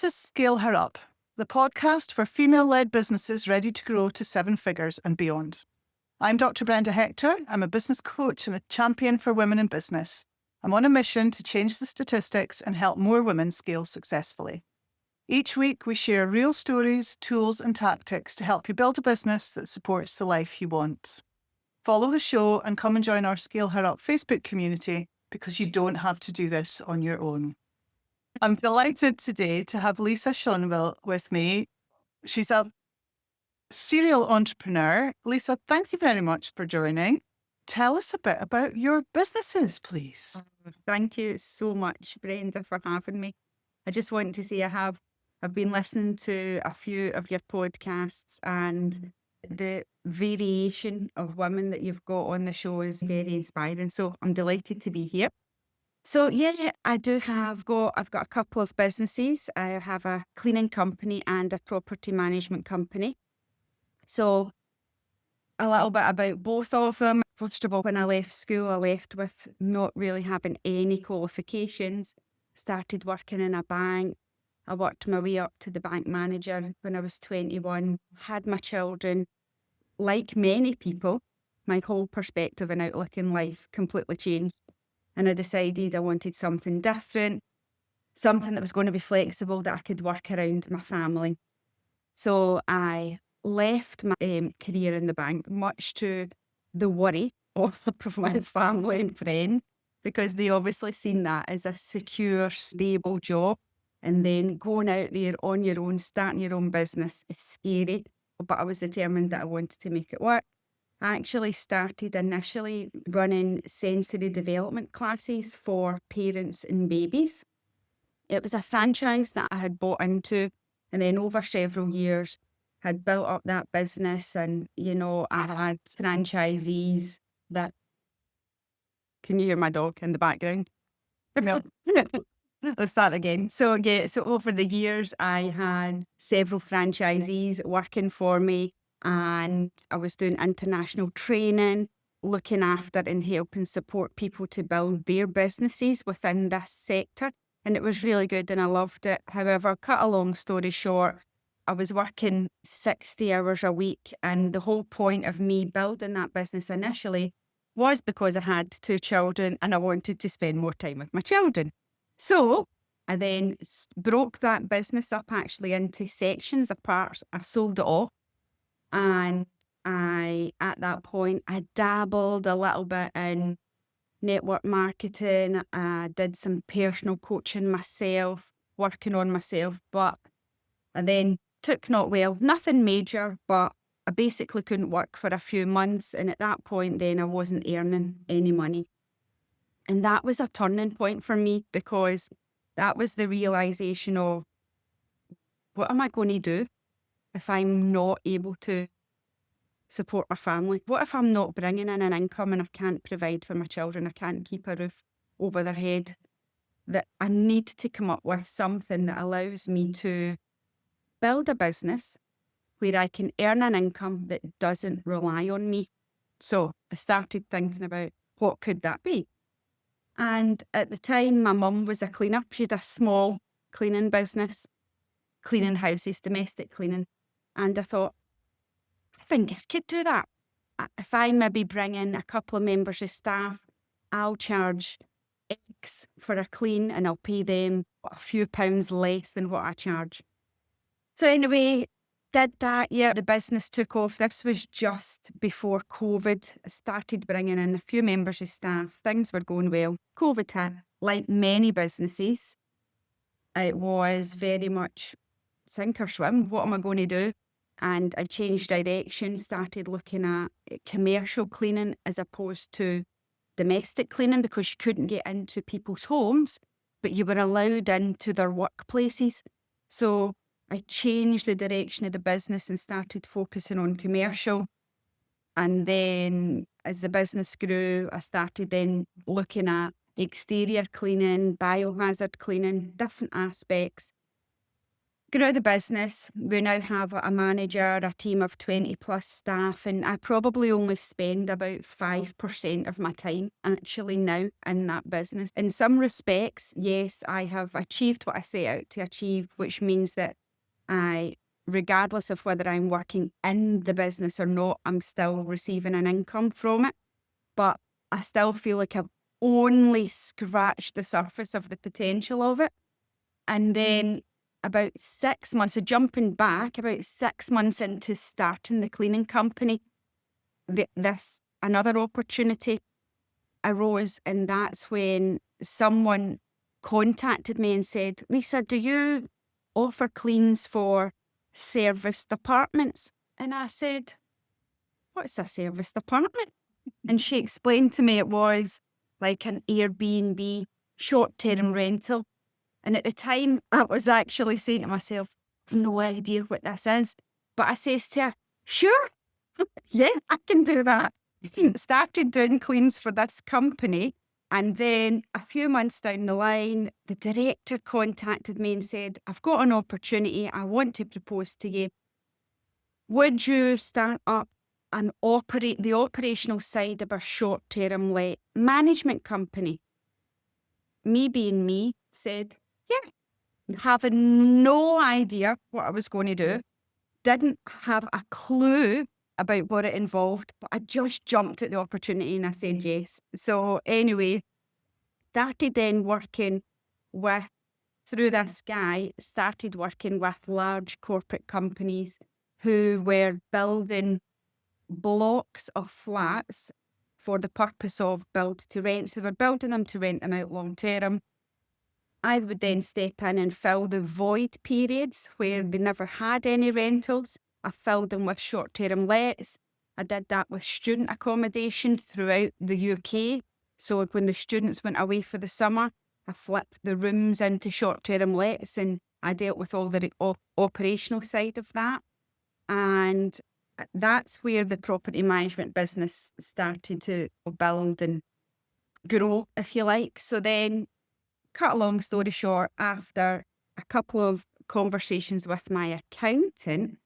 To Scale Her Up, the podcast for female-led businesses ready to grow to seven figures and beyond. I'm Dr. Brenda Hector. I'm a business coach and a champion for women in business. I'm on a mission to change the statistics and help more women scale successfully. Each week, we share real stories, tools, and tactics to help you build a business that supports the life you want. Follow the show and come and join our Scale Her Up Facebook community because you don't have to do this on your own. I'm delighted today to have Lisa Schoneville with me. She's a serial entrepreneur. Lisa, thank you very much for joining. Tell us a bit about your businesses, please. Thank you so much, Brenda, for having me. I just want to say I've been listening to a few of your podcasts, and the variation of women that you've got on the show is very inspiring. So I'm delighted to be here. So yeah, I've got a couple of businesses. I have a cleaning company and a property management company. So a little bit about both of them. First of all, when I left school, I left with not really having any qualifications. Started working in a bank. I worked my way up to the bank manager when I was 21, had my children. Like many people, my whole perspective and outlook in life completely changed. And I decided I wanted something different, something that was going to be flexible, that I could work around my family. So I left my career in the bank, much to the worry of my family and friends, because they obviously seen that as a secure, stable job. And then going out there on your own, starting your own business is scary. But I was determined that I wanted to make it work. I actually started initially running sensory development classes for parents and babies. It was a franchise that I had bought into, and then over several years had built up that business. And, I had franchisees that... Can you hear my dog in the background? No. Let's start again. So over the years, I had several franchisees working for me, and I was doing international training, looking after and helping support people to build their businesses within this sector. And it was really good and I loved it. However, cut a long story short, I was working 60 hours a week, and the whole point of me building that business initially was because I had two children and I wanted to spend more time with my children. So I then broke that business up actually into sections of parts. I sold it all. And at that point, I dabbled a little bit in network marketing. I did some personal coaching myself, working on myself, but I then took not well, nothing major, but I basically couldn't work for a few months. And at that point, then I wasn't earning any money. And that was a turning point for me, because that was the realization of, what am I going to do if I'm not able to support my family? What if I'm not bringing in an income and I can't provide for my children? I can't keep a roof over their head. That I need to come up with something that allows me to build a business where I can earn an income that doesn't rely on me. So I started thinking about, what could that be? And at the time, my mum was a cleaner. She had a small cleaning business, cleaning houses, domestic cleaning. And I thought, I think I could do that. If I maybe bring in a couple of members of staff, I'll charge X for a clean and I'll pay them a few pounds less than what I charge. So anyway, did that. Yeah, the business took off. This was just before COVID. I started bringing in a few members of staff. Things were going well. COVID hit. Like many businesses, it was very much sink or swim. What am I going to do? And I changed direction, started looking at commercial cleaning as opposed to domestic cleaning, because you couldn't get into people's homes, but you were allowed into their workplaces. So I changed the direction of the business and started focusing on commercial. And then as the business grew, I started then looking at exterior cleaning, biohazard cleaning, different aspects. grew the business. We now have a manager, a team of 20 plus staff, and I probably only spend about 5% of my time actually now in that business. In some respects, yes, I have achieved what I set out to achieve, which means that regardless of whether I'm working in the business or not, I'm still receiving an income from it. But I still feel like I've only scratched the surface of the potential of it. And then about 6 months, so jumping back, about 6 months into starting the cleaning company, another opportunity arose, and that's when someone contacted me and said, Lisa, do you offer cleans for serviced apartments? And I said, what's a serviced apartment? And she explained to me it was like an Airbnb short-term rental. And at the time, I was actually saying to myself, I've no idea what this is. But I says to her, sure, yeah, I can do that. Started doing cleans for this company. And then a few months down the line, the director contacted me and said, I've got an opportunity. I want to propose to you. Would you start up and operate the operational side of a short-term management company? Me being me, said, yeah, having no idea what I was going to do, didn't have a clue about what it involved, but I just jumped at the opportunity and I said yes. So anyway, started then working through this guy, started working with large corporate companies who were building blocks of flats for the purpose of build to rent. So they're building them to rent them out long term. I would then step in and fill the void periods where they never had any rentals. I filled them with short-term lets. I did that with student accommodation throughout the UK. So when the students went away for the summer, I flipped the rooms into short-term lets and I dealt with all the operational side of that. And that's where the property management business started to build and grow, if you like. So then, cut a long story short, after a couple of conversations with my accountant,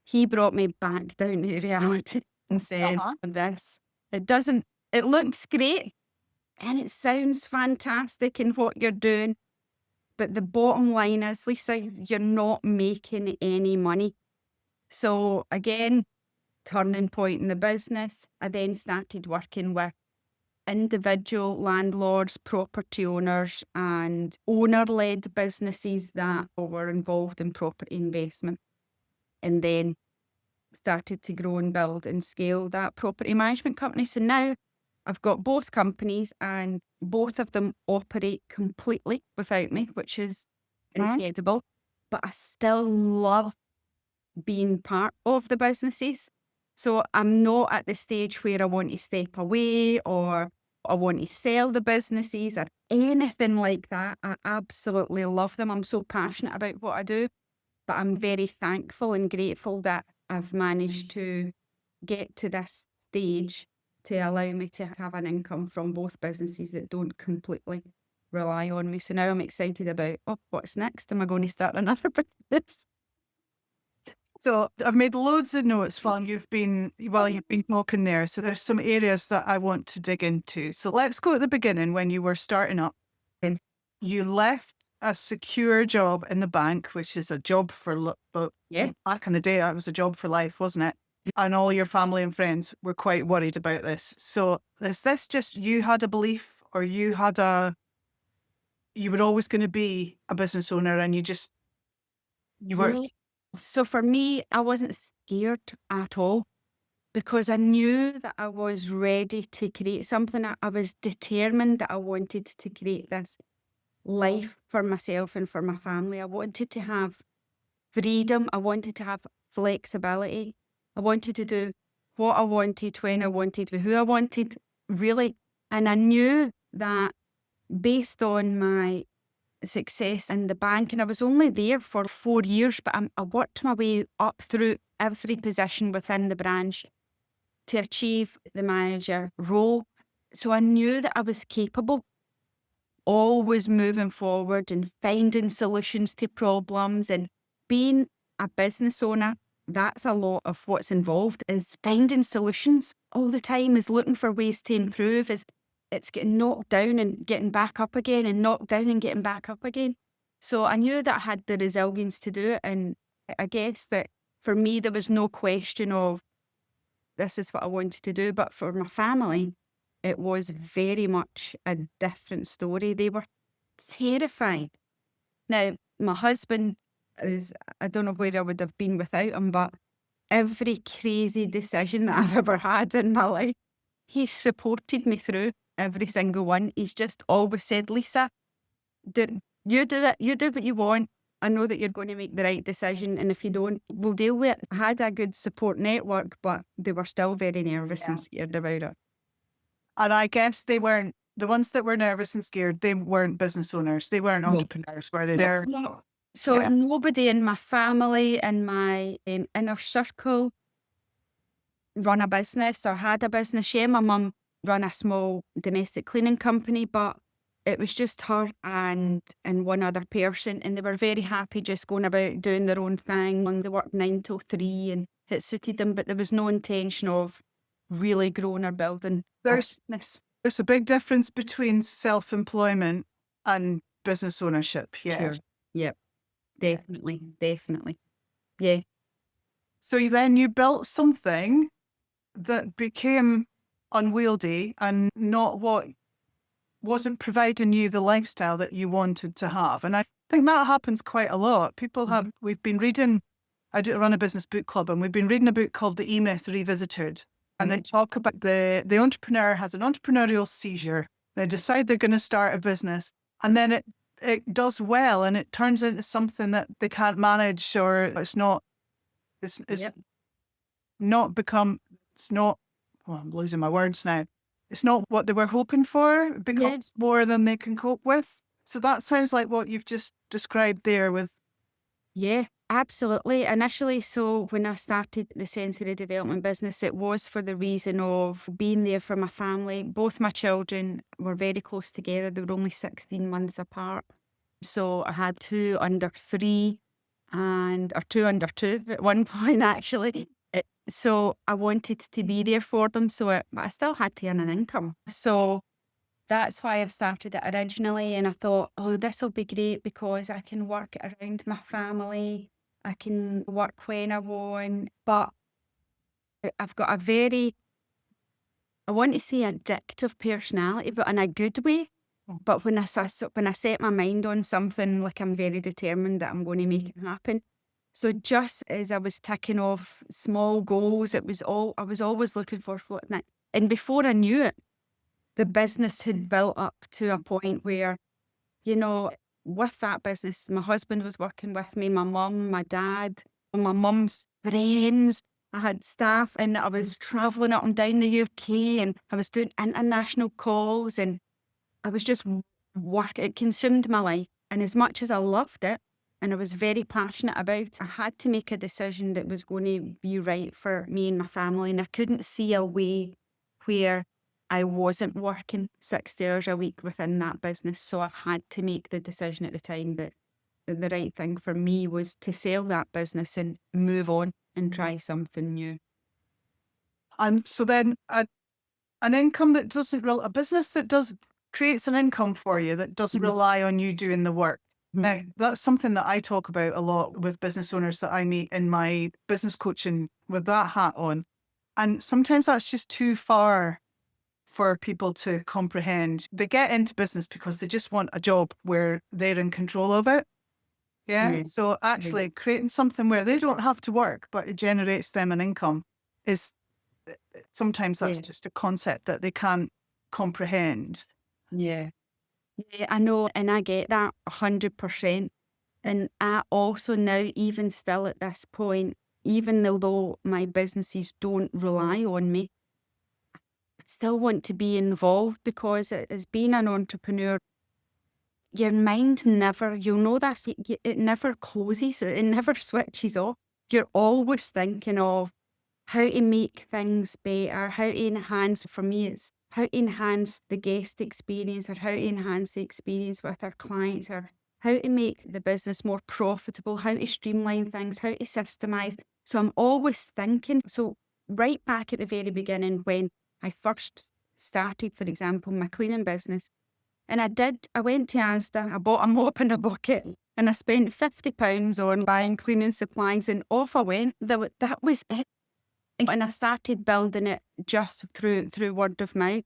he brought me back down to reality and said, it looks great and it sounds fantastic in what you're doing, but the bottom line is, Lisa, you're not making any money. So again, turning point in the business, I then started working with individual landlords, property owners, and owner-led businesses that were involved in property investment. And then started to grow and build and scale that property management company. So now I've got both companies and both of them operate completely without me, which is incredible. But I still love being part of the businesses. So I'm not at the stage where I want to step away or I want to sell the businesses or anything like that. I absolutely love them. I'm so passionate about what I do, but I'm very thankful and grateful that I've managed to get to this stage to allow me to have an income from both businesses that don't completely rely on me. So now I'm excited about, what's next? Am I going to start another business? So I've made loads of notes while you've been talking there. So there's some areas that I want to dig into. So let's go at the beginning when you were starting up. Okay. You left a secure job in the bank, which is a job for back in the day, it was a job for life, wasn't it? And all your family and friends were quite worried about this. So is this just you had a belief, or you were always going to be a business owner and you were? So for me, I wasn't scared at all because I knew that I was ready to create something. I was determined that I wanted to create this life for myself and for my family. I wanted to have freedom. I wanted to have flexibility. I wanted to do what I wanted, when I wanted, with who I wanted, really. And I knew that based on my success in the bank, and I was only there for 4 years, but I worked my way up through every position within the branch to achieve the manager role. So I knew that I was capable, always moving forward and finding solutions to problems and being a business owner, that's a lot of what's involved, is finding solutions all the time, is looking for ways to improve, is it's getting knocked down and getting back up again and knocked down and getting back up again. So I knew that I had the resilience to do it. And I guess that for me, there was no question of this is what I wanted to do. But for my family, it was very much a different story. They were terrified. Now, my husband is, I don't know where I would have been without him, but every crazy decision that I've ever had in my life, he supported me through every single one. He's just always said, Lisa, you do it, you do what you want. I know that you're going to make the right decision, and if you don't, we'll deal with it. I had a good support network, but they were still very nervous and scared about it. And I guess they weren't, the ones that were nervous and scared, they weren't business owners. They weren't entrepreneurs, were they? They're, No. So nobody in my family, in my inner circle, run a business or had a business. Yeah, my mum ran a small domestic cleaning company, but it was just her and one other person, and they were very happy just going about doing their own thing. And they worked 9 till 3 and it suited them, but there was no intention of really growing or building a business. There's a big difference between self-employment and business ownership. Yeah. Sure. Yep. Definitely. Yeah. So then you built something that became unwieldy and not what wasn't providing you the lifestyle that you wanted to have. And I think that happens quite a lot. People have, we've been reading, I do run a business book club, and we've been reading a book called The E-Myth Revisited. And they talk about the entrepreneur has an entrepreneurial seizure. They decide they're going to start a business, and then it does well, and it turns into something that they can't manage, or it's not, well, I'm losing my words now. It's not what they were hoping for. It becomes more than they can cope with. So that sounds like what you've just described there with. Yeah, absolutely. Initially, so when I started the sensory development business, it was for the reason of being there for my family. Both my children were very close together. They were only 16 months apart. So I had 2 under 3 or 2 under 2 at one point, actually. So I wanted to be there for them. But I still had to earn an income. So that's why I started it originally. And I thought, oh, this will be great because I can work around my family. I can work when I want. But I've got a very, I want to say addictive personality, but in a good way. But when I set my mind on something, like, I'm very determined that I'm going to make it happen. So just as I was ticking off small goals, I was always looking for floating it. And before I knew it, the business had built up to a point where, with that business, my husband was working with me, my mum, my dad, my mum's friends. I had staff, and I was travelling up and down the UK, and I was doing international calls, and I was just working. It consumed my life. And as much as I loved it, and I was very passionate about it, I had to make a decision that was going to be right for me and my family. And I couldn't see a way where I wasn't working 60 hours a week within that business. So I had to make the decision at the time that the right thing for me was to sell that business and move on and try something new. And so then an income that doesn't, a business that creates an income for you that doesn't rely on you doing the work. Now, that's something that I talk about a lot with business owners that I meet in my business coaching with that hat on. And sometimes that's just too far for people to comprehend. They get into business because they just want a job where they're in control of it. Yeah. So actually creating something where they don't have to work, but it generates them an income is sometimes that's just a concept that they can't comprehend. Yeah, I know, and I get that 100%. And I also now, even still at this point, even though my businesses don't rely on me, I still want to be involved, because as being an entrepreneur, your mind never, it never closes, it never switches off. You're always thinking of how to make things better, how to enhance, for me, it's how to enhance the guest experience, or how to enhance the experience with our clients, or how to make the business more profitable, how to streamline things, how to systemize. So I'm always thinking. So right back at the very beginning, when I first started, for example, my cleaning business, and I went to Asda, I bought a mop and a bucket, and I spent £50 on buying cleaning supplies, and off I went. That was it. And I started building it just through word of mouth.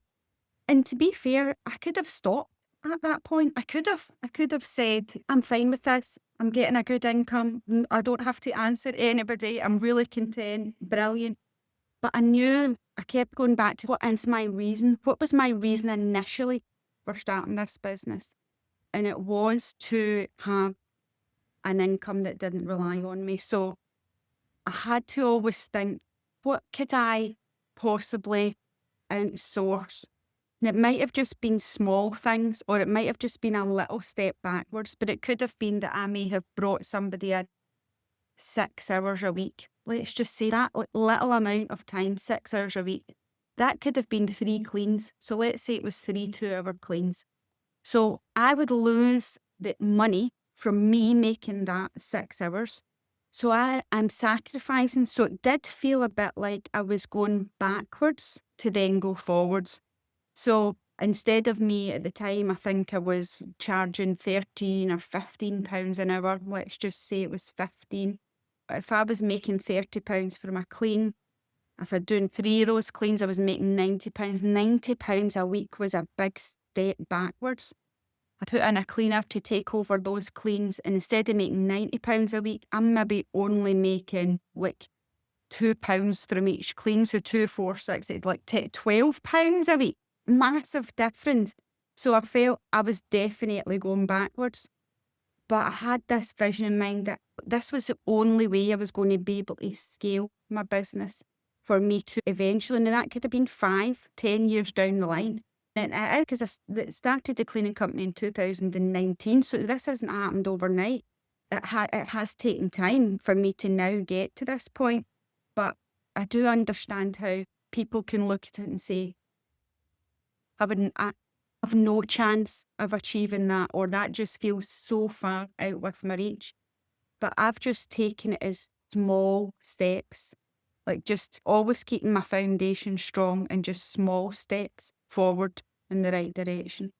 And to be fair, I could have stopped at that point. I could have said, I'm fine with this. I'm getting a good income. I don't have to answer anybody. I'm really content. Brilliant. But I knew, I kept going back to what is my reason? What was my reason initially for starting this business? And it was to have an income that didn't rely on me. So I had to always think, what could I possibly outsource? And it might have just been small things, or it might have just been a little step backwards, but it could have been that I may have brought somebody in 6 hours a week. Let's just say that little amount of time, 6 hours a week. That could have been 3 cleans. So let's say it was 3 2-hour cleans. So I would lose the money from me making that 6 hours. So I'm sacrificing. So it did feel a bit like I was going backwards to then go forwards. So instead of me at the time, I think I was charging £13 or £15 an hour. Let's just say it was 15. If I was making £30 for my clean, if I'd doing 3 of those cleans, I was making £90. £90 a week was a big step backwards. I put in a cleaner to take over those cleans, and instead of making £90 a week, I'm maybe only making like £2 from each clean. So 2, 4, 6, it's like £12 a week. Massive difference. So I felt I was definitely going backwards. But I had this vision in mind that this was the only way I was going to be able to scale my business for me to eventually, now that could have been 5, 10 years down the line. And because I started the cleaning company in 2019, so this hasn't happened overnight. It has taken time for me to now get to this point. But I do understand how people can look at it and say, I have no chance of achieving that, or that just feels so far out with my reach. But I've just taken it as small steps, like just always keeping my foundation strong and just small steps forward in the right direction.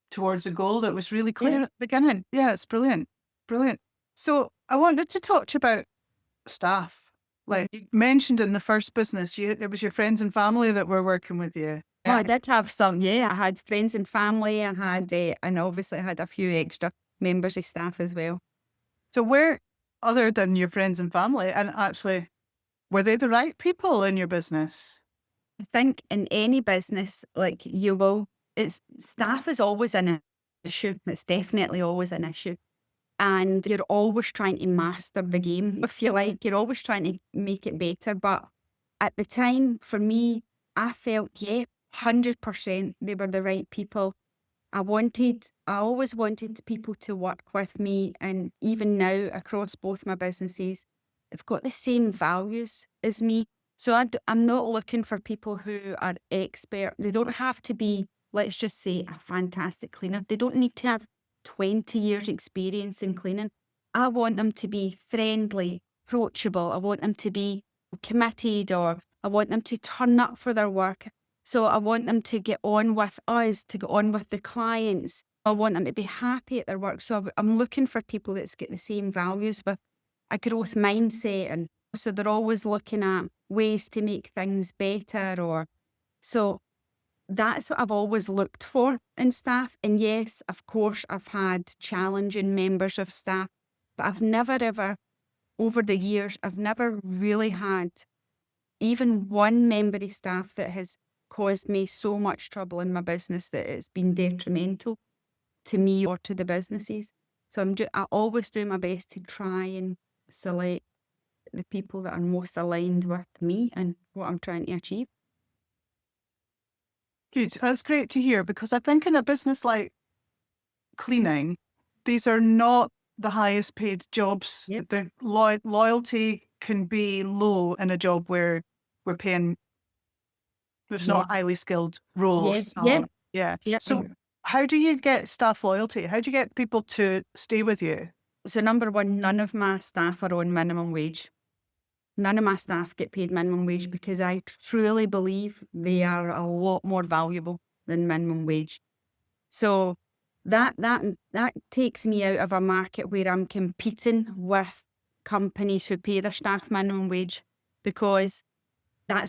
Towards a goal that was really clear at the beginning. Yeah, it's brilliant. Brilliant. So I wanted to talk to you about staff. Like you mentioned in the first business, it was your friends and family that were working with you. Oh, I did have some, yeah. I had friends and family. I had, and obviously I had a few extra members of staff as well. So where, other than your friends and family, and actually, were they the right people in your business? I think in any business, like staff is always an issue. It's definitely always an issue. And you're always trying to master the game, if you like. You're always trying to make it better. But at the time, for me, I felt, 100% they were the right people. I always wanted people to work with me. And even now, across both my businesses, they've got the same values as me. So I'm not looking for people who are expert. They don't have to be, let's just say, a fantastic cleaner. They don't need to have 20 years experience in cleaning. I want them to be friendly, approachable. I want them to be committed, or I want them to turn up for their work. So I want them to get on with us, to get on with the clients. I want them to be happy at their work. So I'm looking for people that's got the same values with a growth mindset. And so they're always looking at ways to make things better. So that's what I've always looked for in staff. And yes, of course, I've had challenging members of staff, but I've never ever, over the years, I've never really had even one member of staff that has caused me so much trouble in my business that it's been detrimental to me or to the businesses. So I always do my best to try and select the people that are most aligned with me and what I'm trying to achieve. Good. That's great to hear, because I think in a business like cleaning, these are not the highest paid jobs. Yep. The loyalty can be low in a job where we're paying, there's not highly skilled roles. Yeah. Yeah. Yep. So How do you get staff loyalty? How do you get people to stay with you? So number one, none of my staff are on minimum wage. None of my staff get paid minimum wage because I truly believe they are a lot more valuable than minimum wage. So that takes me out of a market where I'm competing with companies who pay their staff minimum wage, because I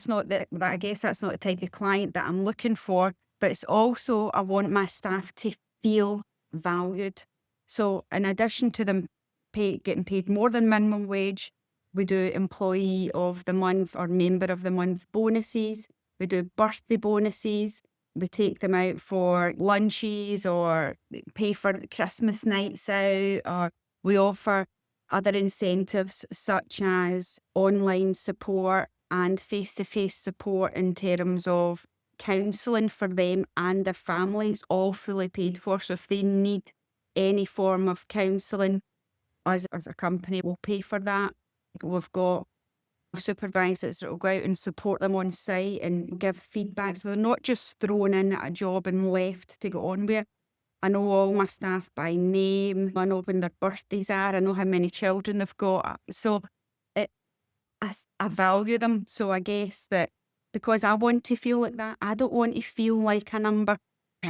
guess that's not the type of client that I'm looking for. But it's also, I want my staff to feel valued. So in addition to them getting paid more than minimum wage, we do employee of the month or member of the month bonuses. We do birthday bonuses. We take them out for lunches or pay for Christmas nights out, or we offer other incentives such as online support and face-to-face support in terms of counselling for them and their families, all fully paid for. So if they need any form of counselling, us as a company will pay for that. We've got supervisors that will go out and support them on site and give feedback. So they're not just thrown in at a job and left to go on with. I know all my staff by name. I know when their birthdays are. I know how many children they've got. So I value them. So I guess that because I want to feel like that, I don't want to feel like a number.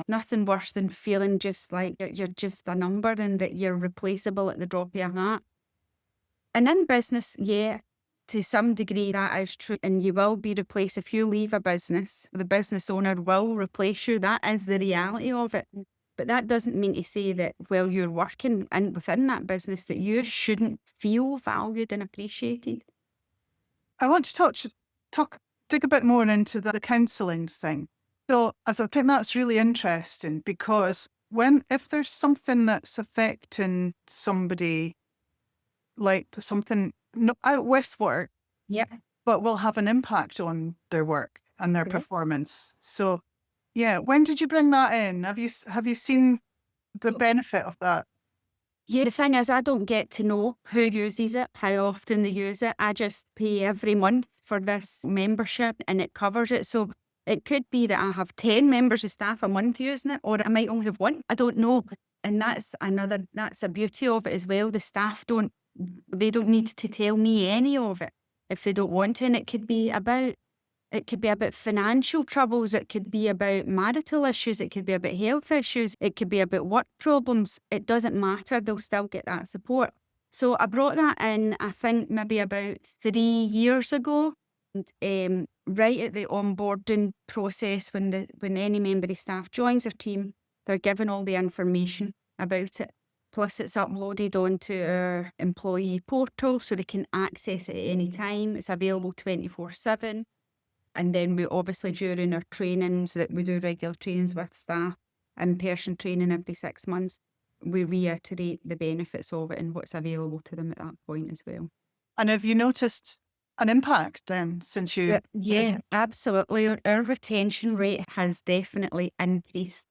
Nothing worse than feeling just like you're just a number and that you're replaceable at the drop of a hat. And in business, yeah, to some degree that is true. And you will be replaced. If you leave a business, the business owner will replace you. That is the reality of it. But that doesn't mean to say that while you're working within that business that you shouldn't feel valued and appreciated. I want to dig a bit more into the counselling thing. So I think that's really interesting because if there's something that's affecting somebody, like something out with work, Yeah. but will have an impact on their work and their Yeah. performance. So, yeah, when did you bring that in? Have you seen the benefit of that? Yeah, the thing is, I don't get to know who uses it, how often they use it. I just pay every month for this membership and it covers it. So it could be that I have 10 members of staff a month using it, or I might only have one. I don't know. And that's a beauty of it as well. The staff don't need to tell me any of it if they don't want to. And it could be about financial troubles. It could be about marital issues. It could be about health issues. It could be about work problems. It doesn't matter. They'll still get that support. So I brought that in, I think maybe about 3 years ago. And right at the onboarding process, when any member of staff joins their team, they're given all the information about it. Plus it's uploaded onto our employee portal so they can access it at any time. It's available 24/7. And then we obviously, during our trainings that we do regular trainings with staff, in-person training every 6 months, we reiterate the benefits of it and what's available to them at that point as well. And have you noticed an impact then since you... Yeah, absolutely. Our retention rate has definitely increased.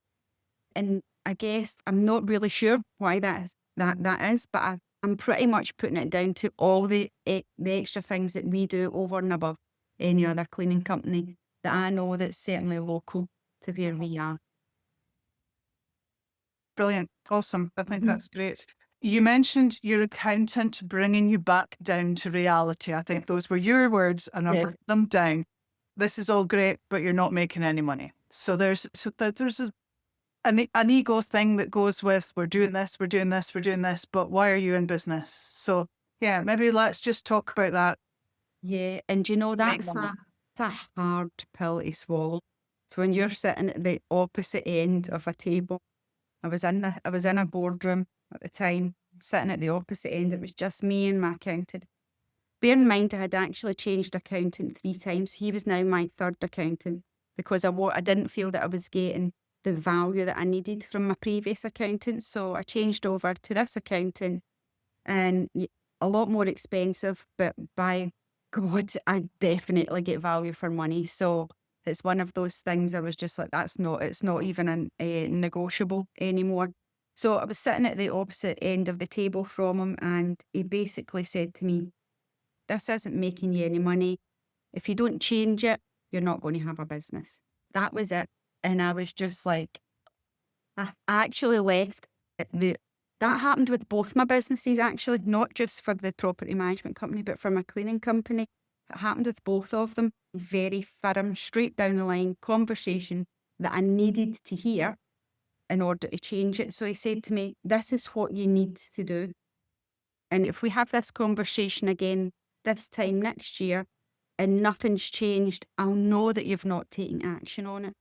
And I guess I'm not really sure why that is, but I'm pretty much putting it down to all the extra things that we do over and above any other cleaning company that I know that's certainly local to where we are. Brilliant. Awesome. I think that's great. You mentioned your accountant bringing you back down to reality. I think those were your words and I wrote them down. This is all great, but you're not making any money. So there's an ego thing that goes with, we're doing this, but why are you in business? So yeah, maybe let's just talk about that. Yeah, and you know, that's a hard pill to swallow. So when you're sitting at the opposite end of a table, I was in a boardroom at the time, sitting at the opposite end. It was just me and my accountant. Bear in mind, I had actually changed accountant 3 times. He was now my 3rd accountant because I didn't feel that I was getting the value that I needed from my previous accountant. So I changed over to this accountant, and a lot more expensive, but by God, I definitely get value for money. So it's one of those things I was just like, it's not even negotiable anymore. So I was sitting at the opposite end of the table from him, and he basically said to me, this isn't making you any money. If you don't change it, you're not going to have a business. That was it. And I was just like, I actually left. That happened with both my businesses, actually, not just for the property management company, but for my cleaning company. It happened with both of them. Very firm, straight down the line conversation that I needed to hear in order to change it. So he said to me, "This is what you need to do. And if we have this conversation again this time next year and nothing's changed, I'll know that you've not taken action on it."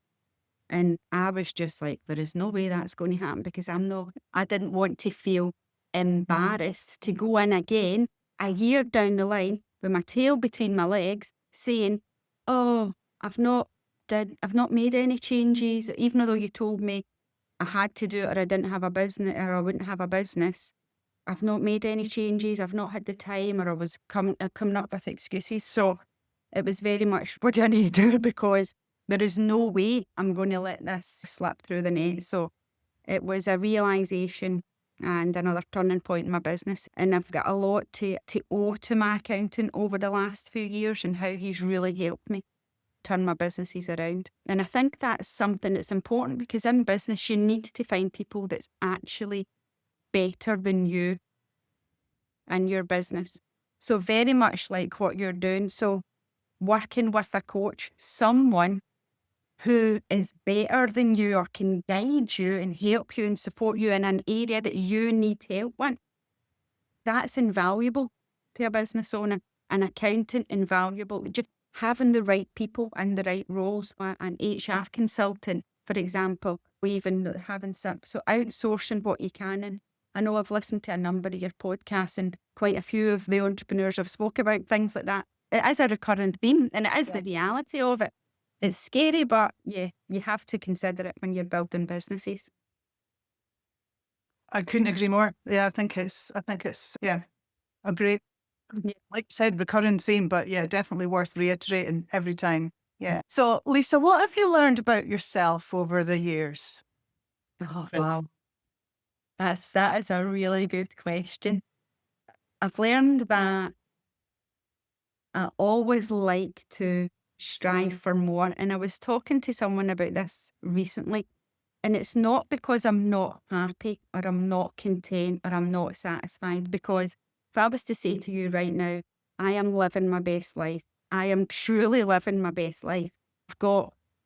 And I was just like, there is no way that's going to happen, because I didn't want to feel embarrassed to go in again a year down the line with my tail between my legs saying, "Oh, I've not made any changes, even though you told me I had to do it or I didn't have a business or I wouldn't have a business. I've not made any changes. I've not had the time, or I was coming up with excuses." So it was very much, what do I need to do? Because there is no way I'm going to let this slip through the net. So it was a realisation and another turning point in my business. And I've got a lot to owe to my accountant over the last few years, and how he's really helped me turn my businesses around. And I think that's something that's important, because in business you need to find people that's actually better than you in your business. So very much like what you're doing. So working with a coach, someone who is better than you or can guide you and help you and support you in an area that you need help with, that's invaluable to a business owner. An accountant, invaluable. Just having the right people in the right roles. An HR consultant, for example, or even having some, so outsourcing what you can. And I know I've listened to a number of your podcasts, and quite a few of the entrepreneurs have spoke about things like that. It is a recurrent theme, and it is the reality of it. It's scary, but yeah, you have to consider it when you're building businesses. I couldn't agree more. Yeah, I think it's yeah, a great, Yeah. like you said, recurring theme, but yeah, definitely worth reiterating every time. Yeah. So Lisa, what have you learned about yourself over the years? Oh, wow. That is a really good question. I've learned that I always like to strive for more. And I was talking to someone about this recently. And it's not because I'm not happy or I'm not content or I'm not satisfied. Because if I was to say to you right now, I am living my best life. I am truly living my best life.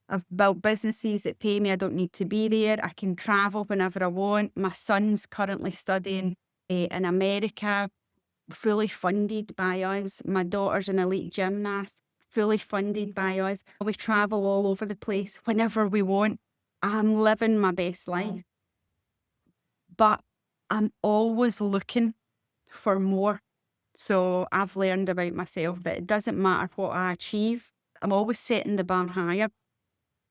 I've built businesses that pay me. I don't need to be there. I can travel whenever I want. My son's currently studying in America, fully funded by us. My daughter's an elite gymnast, fully funded by us. We travel all over the place whenever we want. I'm living my best life. But I'm always looking for more. So I've learned about myself that it doesn't matter what I achieve. I'm always setting the bar higher.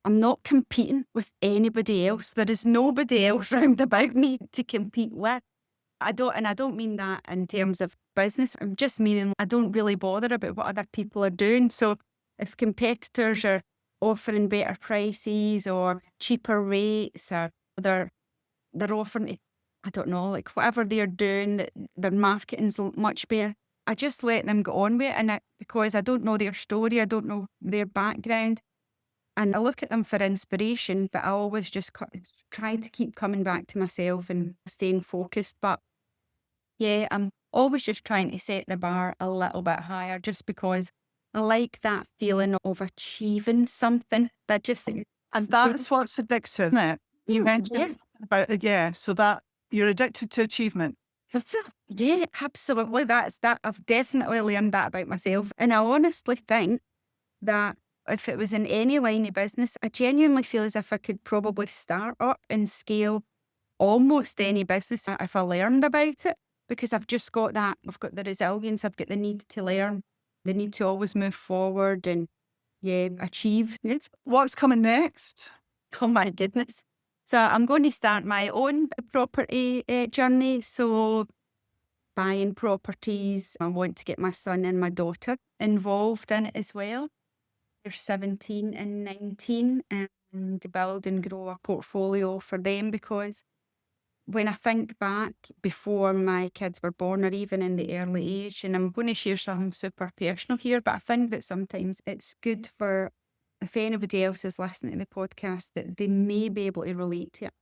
I'm not competing with anybody else. There is nobody else round about me to compete with. I don't mean that in terms of business. I'm just meaning I don't really bother about what other people are doing. So if competitors are offering better prices or cheaper rates, or they're offering, I don't know, like whatever they're doing, that their marketing's much better, I just let them go on with it. And because I don't know their story, I don't know their background. And I look at them for inspiration, but I always just try to keep coming back to myself and staying focused. But yeah, I'm always just trying to set the bar a little bit higher, just because I like that feeling of achieving something that just. And that's what's addictive, isn't it? You mentioned about it, yeah. So that you're addicted to achievement. Yeah, absolutely. That's that. I've definitely learned that about myself. And I honestly think that if it was in any line of business, I genuinely feel as if I could probably start up and scale almost any business if I learned about it, because I've just got that. I've got the resilience. I've got the need to learn, the need to always move forward and achieve. Yes. What's coming next? Oh my goodness. So I'm going to start my own property journey. So buying properties. I want to get my son and my daughter involved in it as well. They're 17 and 19, and build and grow a portfolio for them, because when I think back before my kids were born, or even in the early age, and I'm going to share something super personal here, but I think that sometimes it's good for, if anybody else is listening to the podcast, that they may be able to relate to it.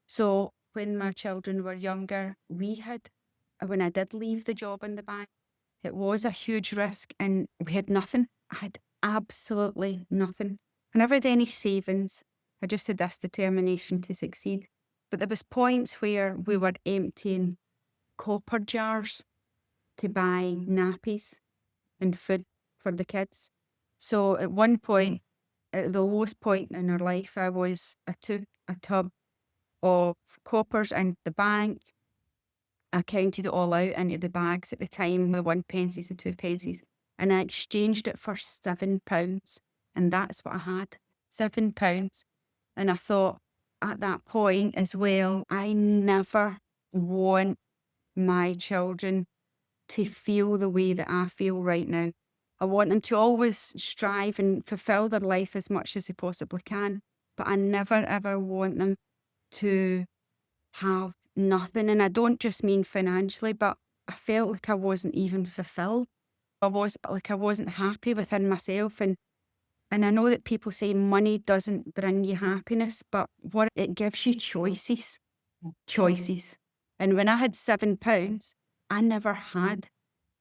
So when my children were younger, when I did leave the job in the bank, it was a huge risk and we had nothing. I had absolutely nothing. I never had any savings. I just had this determination to succeed. But there was points where we were emptying copper jars to buy nappies and food for the kids. So at one point, at the lowest point in our life, I took a tub of coppers into the bank. I counted it all out into the bags at the time, the 1 pences, the 2 pences, and I exchanged it for £7. And that's what I had, £7. And I thought at that point as well, I never want my children to feel the way that I feel right now. I want them to always strive and fulfill their life as much as they possibly can, but I never ever want them to have nothing. And I don't just mean financially, but I felt like I wasn't even fulfilled. I wasn't happy within myself. And I know that people say money doesn't bring you happiness, but what it gives you choices. Choices. And when I had £7, I never had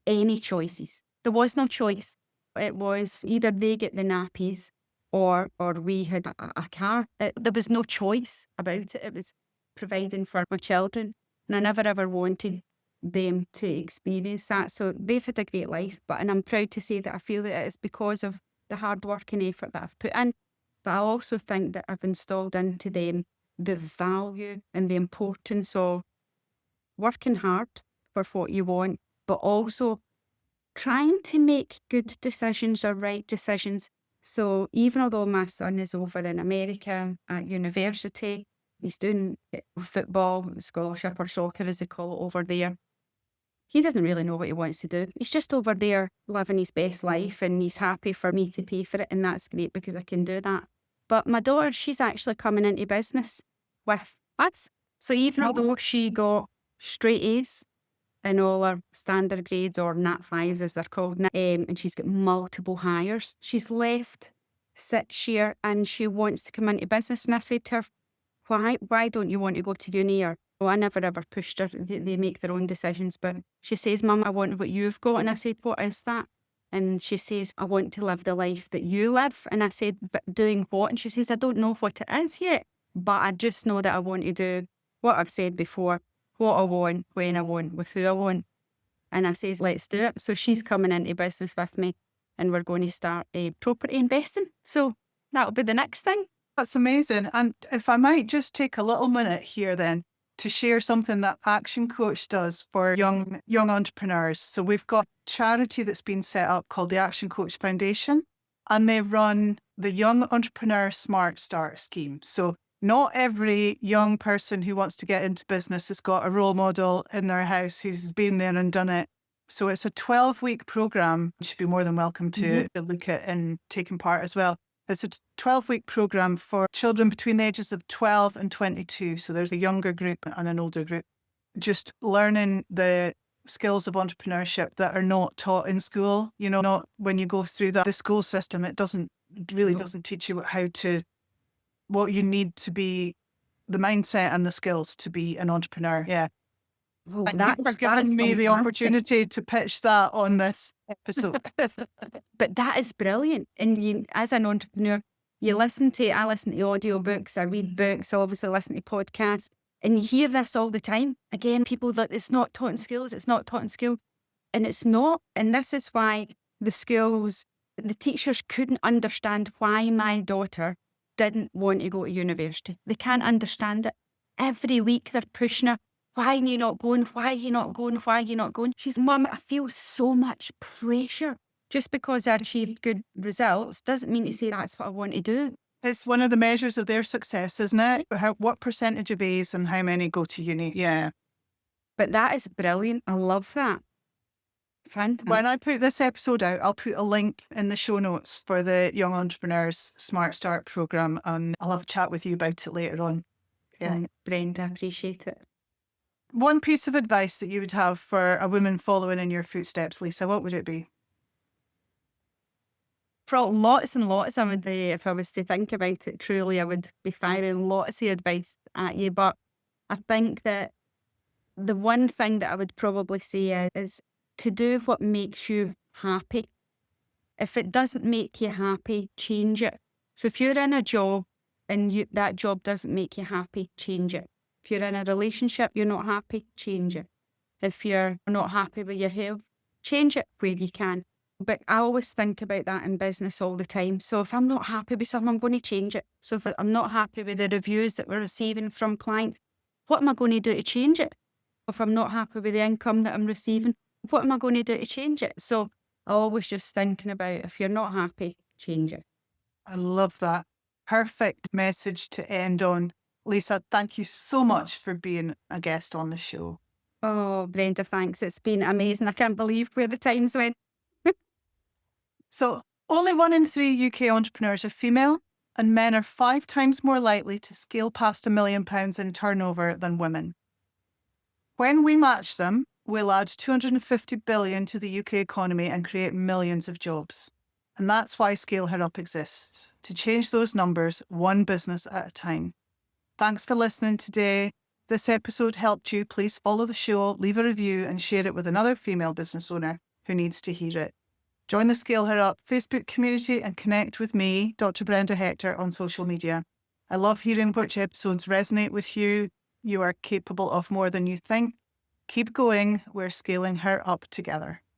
any choices. There was no choice. It was either they get the nappies or we had a car. There was no choice about it. It was providing for my children. And I never ever wanted them to experience that. So they've had a great life. And I'm proud to say that I feel that it's because of the hard work and effort that I've put in. But I also think that I've installed into them the value and the importance of working hard for what you want, but also trying to make good decisions or right decisions. So even although my son is over in America at university, he's doing football, scholarship or soccer as they call it over there. He doesn't really know what he wants to do. He's just over there living his best life and he's happy for me to pay for it, and that's great because I can do that. But my daughter, she's actually coming into business with us. So even although she got straight A's in all her standard grades, or Nat 5s as they're called now, and she's got multiple hires, she's left 6 year and she wants to come into business. And I said to her, why don't you want to go to uni? Or, well, I never ever pushed her. They make their own decisions. But she says, Mum, I want what you've got. And I said, what is that? And she says, I want to live the life that you live. And I said, but doing what? And she says, I don't know what it is yet, but I just know that I want to do what I've said before, what I want, when I want, with who I want. And I says, let's do it. So she's coming into business with me and we're going to start property investing. So that'll be the next thing. That's amazing. And if I might just take a little minute here then to share something that Action Coach does for young entrepreneurs. So we've got a charity that's been set up called the Action Coach Foundation, and they run the Young Entrepreneur Smart Start scheme. So not every young person who wants to get into business has got a role model in their house who's been there and done it. So it's a 12-week program. You should be more than welcome to look at and taking part as well. It's a 12-week program for children between the ages of 12 and 22. So there's a younger group and an older group. Just learning the skills of entrepreneurship that are not taught in school. You know, not when you go through the school system, it doesn't teach you what you need to be, the mindset and the skills to be an entrepreneur. Yeah. Well, And thanks for giving me the opportunity to pitch that on this episode. But that is brilliant. And as an entrepreneur, I listen to audiobooks, I read books, I obviously listen to podcasts, and you hear this all the time. Again, people that it's not taught in schools, and it's not. And this is why the teachers couldn't understand why my daughter didn't want to go to university. They can't understand it. Every week they're pushing her. Why are you not going? Why are you not going? Why are you not going? She's, Mum, I feel so much pressure. Just because I achieved good results doesn't mean to say that's what I want to do. It's one of the measures of their success, isn't it? What percentage of A's and how many go to uni? Yeah. But that is brilliant. I love that. Fantastic. When I put this episode out, I'll put a link in the show notes for the Young Entrepreneurs Smart Start programme, and I'll have a chat with you about it later on. Yeah. Brenda, I appreciate it. One piece of advice that you would have for a woman following in your footsteps, Lisa, what would it be? For lots and lots, I would, if I was to think about it truly, I would be firing lots of advice at you. But I think that the one thing that I would probably say is to do what makes you happy. If it doesn't make you happy, change it. So if you're in a job and that job doesn't make you happy, change it. If you're in a relationship, you're not happy, change it. If you're not happy with your health, change it where you can. But I always think about that in business all the time. So if I'm not happy with something, I'm going to change it. So if I'm not happy with the reviews that we're receiving from clients, what am I going to do to change it? If I'm not happy with the income that I'm receiving, what am I going to do to change it? So I always just thinking about if you're not happy, change it. I love that. Perfect message to end on. Lisa, thank you so much for being a guest on the show. Oh, Brenda, thanks. It's been amazing. I can't believe where the time's went. So, only 1 in 3 UK entrepreneurs are female, and men are 5 times more likely to scale past £1 million in turnover than women. When we match them, we'll add 250 billion to the UK economy and create millions of jobs. And that's why Scale Her Up exists, to change those numbers one business at a time. Thanks for listening today. If this episode helped you, please follow the show, leave a review, and share it with another female business owner who needs to hear it. Join the Scale Her Up Facebook community and connect with me, Dr. Brenda Hector, on social media. I love hearing which episodes resonate with you. You are capable of more than you think. Keep going. We're scaling her up together.